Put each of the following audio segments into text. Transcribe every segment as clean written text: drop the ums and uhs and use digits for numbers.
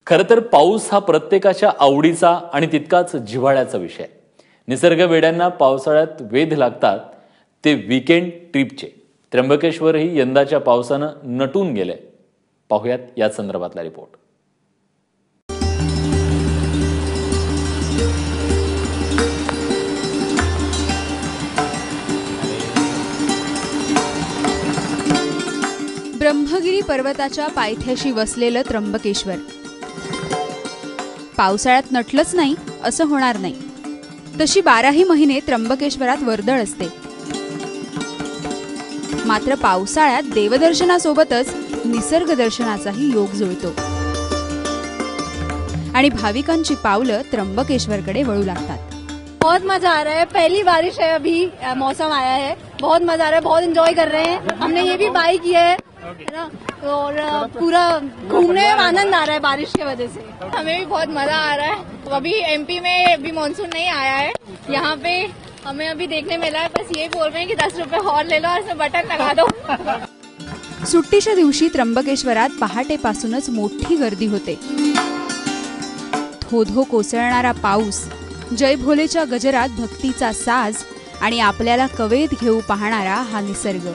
खरं तर पाऊस हा प्रत्येकाच्या आवडीचा आणि तितकाच जिव्हाळ्याचा विषय. निसर्ग वेड्यांना पावसाळ्यात वेध लागतात ते वीकेंड ट्रिपचे. त्र्यंबकेश्वरही यंदाच्या पावसानं नटून गेलंय. पाहुयात या संदर्भातला रिपोर्ट. ब्रह्मगिरी पर्वताच्या पायथ्याशी वसलेलं त्र्यंबकेश्वर पावसाळ्यात नटलंच नाही असं होणार नाही. तशी 12ही महिने त्र्यंबकेश्वरात वर्दळ असते. मात्र पावसाळ्यात देवदर्शनासोबतच निसर्ग दर्शनाचाही योग जुळतो आणि भाविकांची पावलं त्र्यंबकेश्वरकडे वळू लागतात. बहुत मजा आ रहा है. पहली बारिश है, अभी मौसम आया है. बहुत मजा आ रहा है, बहुत एंजॉय कर रहे हैं. हमने ये भी बाई किया है ना, और पूरा घूमने में आनंद आ रहा है बारिश की वजह से. हमें भी बहुत मजा आ रहा है. तो अभी एमपी में अभी मानसून नहीं आया है. यहाँ पे हमें अभी देखने मिला है. बस ये बोल रहे हैं कि 10 रुपए और ले लो और इसमें बटन लगा दो. सुट्टीच्या दिवशी त्र्यंबकेश्वरात पहाटेपासूनच मोठी गर्दी होते. धो धो कोसळणारा पाऊस, जय भोलेच्या गजरात भक्तीचा साज आणि आपल्याला कवेत घेऊ पाहणारा हा निसर्ग.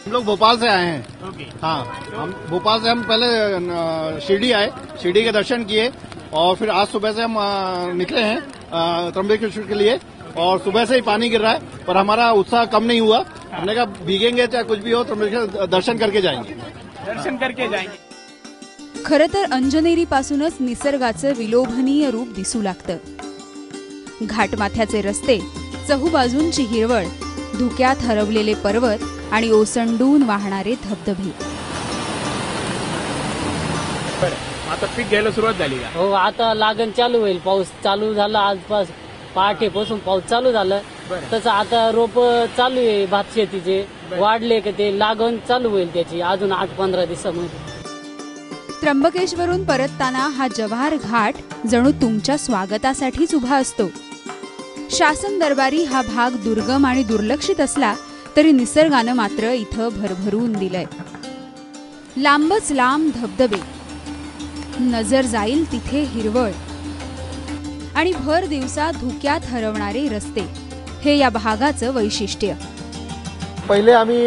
हम लोग भोपाल से आए हैं. हाँ, हम भोपाल से हम पहले शिरडी आए, शिरडी के दर्शन किए और फिर आज सुबह से हम निकले हैं त्र्यंबकेश्वर के लिए. और सुबह से ही पानी गिर रहा है, पर हमारा उत्साह कम नहीं हुआ. हमने कहा भीगेंगे चाहे कुछ भी हो, त्र्यंबकेश्वर दर्शन करके जाएंगे. खरं तर अंजनेरीपासूनच निसर्गाचं विलोभनीय रूप दिसू लागतं. घाटमाथ्याचे रस्ते, चहूबाजूंची हिरवळ, धुक्यात हरवलेले पर्वत आणि ओसंडून वाहणारे धबधबे. आता पीक घ्यायला सुरुवात झाली का? हो, आता लागण चालू होईल. पाऊस चालू झाला आजपास, पहाटेपासून पाऊस चालू झालं. तसं आता रोप चालू आहे भात शेतीचे. वाढले की ते लागण चालू होईल त्याची अजून 8-15 दिवसामध्ये. त्र्यंबकेश्वरून परतताना हा जव्हार घाट जणू तुमच्या स्वागतासाठीच उभा असतो. शासन दरबारी हा भाग दुर्गम आणि दुर्लक्षित असला तरी निसर्गानं मात्र इथं भरभरून दिलंय. लांबच लांब धबधबे, नजर जाईल तिथे हिरवळ आणि भर दिवसा धुक्यात हरवणारे रस्ते, हे या भागाचं वैशिष्ट्य. पहिले आम्ही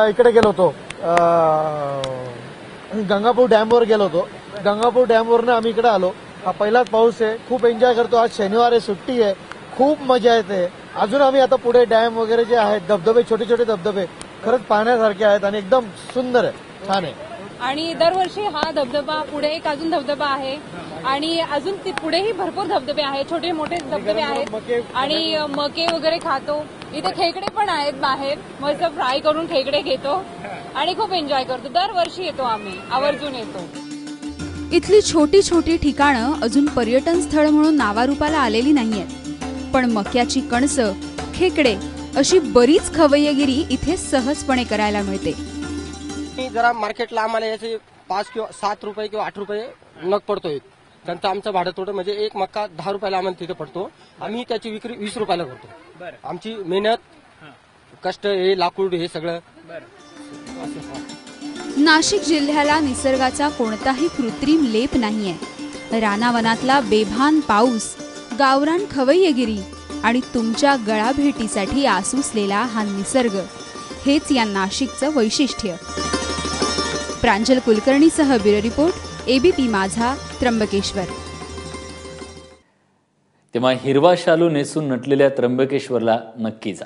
इकडे गेलो होतो, गंगापूर डॅमवर गेलो होतो. गंगापूर डॅमवरनं आम्ही इकडे आलो. हा पहिलाच पाऊस आहे. खूप एन्जॉय करतो. आज शनिवार आहे, सुट्टी आहे. खूप मजा येते. अजून आम्ही आता पुढे डॅम वगैरे जे आहेत, धबधबे, छोटे छोटे धबधबे खरंच पाहण्यासारखे आहेत आणि एकदम सुंदर आहे, छान आहे. आणि दरवर्षी हा धबधबा, पुढे एक अजून धबधबा आहे आणि अजून पुढेही भरपूर धबधबे आहेत, छोटे मोठे धबधबे आहेत. आणि मके वगैरे खातो. इथे खेकडे पण आहेत बाहेर, मस्त फ्राय करून खेकडे घेतो आणि खूप एन्जॉय करतो. दरवर्षी येतो आम्ही, आवर्जून येतो. इथली छोटी छोटी ठिकाणं अजून पर्यटन स्थळ म्हणून नावारूपाला आलेली नाहीयेत, पण मक्याची कणसं, खेकडे अशी बरीच खवय्यगिरी इथे सहजपणे करायला मिळते. जरा मार्केटला आम्हाला याचे 5 किंवा 7 रुपये किंवा 8 रुपये नग पडतोय. त्यांचं आमचं भाडं थोडं, म्हणजे एक मक्का 10 रुपयाला आम्हाला तिथे पडतो. आम्ही त्याची विक्री 20 रुपयाला करतो. आमची मेहनत, कष्ट, हे लाकूड, हे सगळं. नाशिक जिल्ह्याला निसर्गाचा कोणताही कृत्रिम लेप नाहीये. रानावनातला बेभान पाऊस, गावरान खवय्यगिरी आणि तुमच्या गळाभेटीसाठी आसूसलेला हा निसर्ग, हेच या नाशिकचं वैशिष्ट्य. प्रांजल कुलकर्णीसह ब्युरो रिपोर्ट, एबीपी माझा, त्र्यंबकेश्वर. तेव्हा हिरवा शालू नेसून नटलेल्या त्र्यंबकेश्वरला नक्की जा.